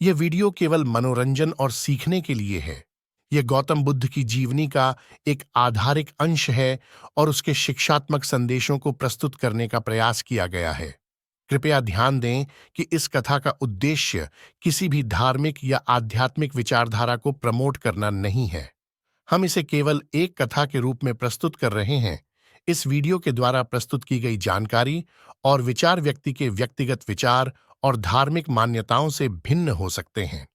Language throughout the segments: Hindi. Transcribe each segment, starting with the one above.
यह वीडियो केवल मनोरंजन और सीखने के लिए है। यह गौतम बुद्ध की जीवनी का एक आधारिक अंश है और उसके शिक्षात्मक संदेशों को प्रस्तुत करने का प्रयास किया गया है। कृपया ध्यान दें कि इस कथा का उद्देश्य किसी भी धार्मिक या आध्यात्मिक विचारधारा को प्रमोट करना नहीं है। हम इसे केवल एक कथा के रूप में प्रस्तुत कर रहे हैं। इस वीडियो के द्वारा प्रस्तुत की गई जानकारी और विचार व्यक्ति के व्यक्तिगत विचार और धार्मिक मान्यताओं से भिन्न हो सकते हैं।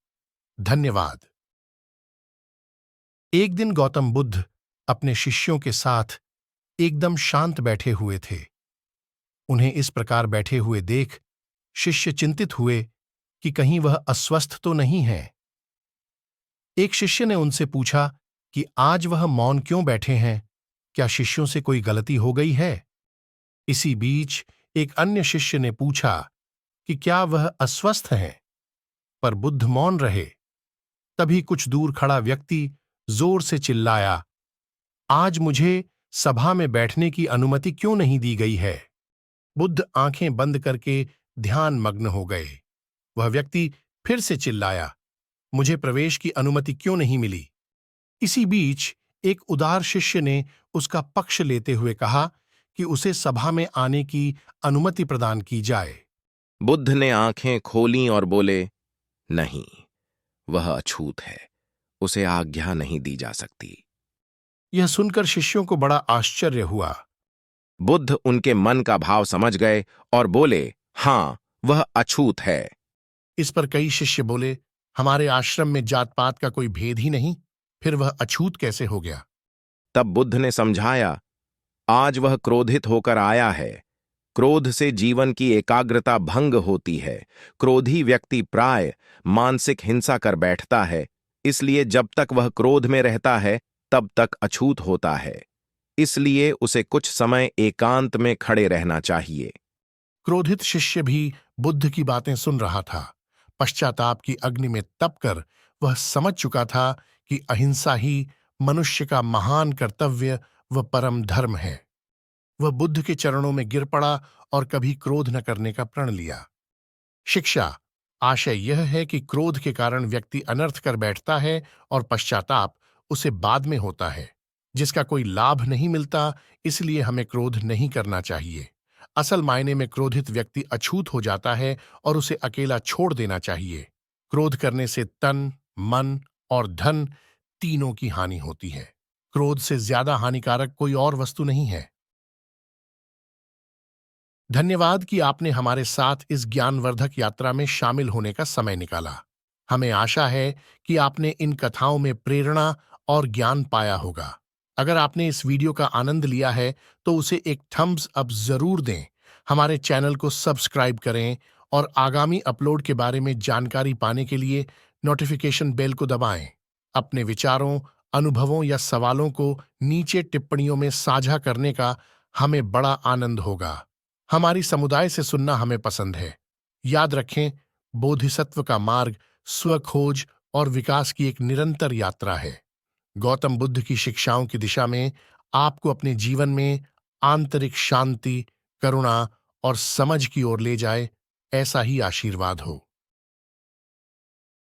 धन्यवाद। एक दिन गौतम बुद्ध अपने शिष्यों के साथ एकदम शांत बैठे हुए थे। उन्हें इस प्रकार बैठे हुए देख शिष्य चिंतित हुए कि कहीं वह अस्वस्थ तो नहीं है। एक शिष्य ने उनसे पूछा कि आज वह मौन क्यों बैठे हैं, क्या शिष्यों से कोई गलती हो गई है? इसी बीच एक अन्य शिष्य ने पूछा कि क्या वह अस्वस्थ हैं? पर बुद्ध मौन रहे। तभी कुछ दूर खड़ा व्यक्ति जोर से चिल्लाया, आज मुझे सभा में बैठने की अनुमति क्यों नहीं दी गई है? बुद्ध आंखें बंद करके ध्यान मग्न हो गए। वह व्यक्ति फिर से चिल्लाया, मुझे प्रवेश की अनुमति क्यों नहीं मिली? इसी बीच एक उदार शिष्य ने उसका पक्ष लेते हुए कहा कि उसे सभा में आने की अनुमति प्रदान की जाए। बुद्ध ने आंखें खोलीं और बोले, नहीं, वह अछूत है, उसे आज्ञा नहीं दी जा सकती। यह सुनकर शिष्यों को बड़ा आश्चर्य हुआ। बुद्ध उनके मन का भाव समझ गए और बोले, हां, वह अछूत है। इस पर कई शिष्य बोले, हमारे आश्रम में जात पात का कोई भेद ही नहीं, फिर वह अछूत कैसे हो गया? तब बुद्ध ने समझाया, आज वह क्रोधित होकर आया है। क्रोध से जीवन की एकाग्रता भंग होती है। क्रोधी व्यक्ति प्राय मानसिक हिंसा कर बैठता है, इसलिए जब तक वह क्रोध में रहता है तब तक अछूत होता है। इसलिए उसे कुछ समय एकांत में खड़े रहना चाहिए। क्रोधित शिष्य भी बुद्ध की बातें सुन रहा था। पश्चाताप की अग्नि में तपकर वह समझ चुका था कि अहिंसा ही मनुष्य का महान कर्तव्य व परम धर्म है। वह बुद्ध के चरणों में गिर पड़ा और कभी क्रोध न करने का प्रण लिया। शिक्षा आशय यह है कि क्रोध के कारण व्यक्ति अनर्थ कर बैठता है और पश्चाताप उसे बाद में होता है, जिसका कोई लाभ नहीं मिलता। इसलिए हमें क्रोध नहीं करना चाहिए। असल मायने में क्रोधित व्यक्ति अछूत हो जाता है और उसे अकेला छोड़ देना चाहिए। क्रोध करने से तन, मन और धन तीनों की हानि होती है। क्रोध से ज्यादा हानिकारक कोई और वस्तु नहीं है। धन्यवाद कि आपने हमारे साथ इस ज्ञानवर्धक यात्रा में शामिल होने का समय निकाला। हमें आशा है कि आपने इन कथाओं में प्रेरणा और ज्ञान पाया होगा। अगर आपने इस वीडियो का आनंद लिया है तो उसे एक थम्स अप जरूर दें। हमारे चैनल को सब्सक्राइब करें और आगामी अपलोड के बारे में जानकारी पाने के लिए नोटिफिकेशन बेल को दबाएं। अपने विचारों, अनुभवों या सवालों को नीचे टिप्पणियों में साझा करने का हमें बड़ा आनंद होगा। हमारी समुदाय से सुनना हमें पसंद है। याद रखें, बोधिसत्व का मार्ग स्वखोज और विकास की एक निरंतर यात्रा है। गौतम बुद्ध की शिक्षाओं की दिशा में आपको अपने जीवन में आंतरिक शांति, करुणा और समझ की ओर ले जाए, ऐसा ही आशीर्वाद हो।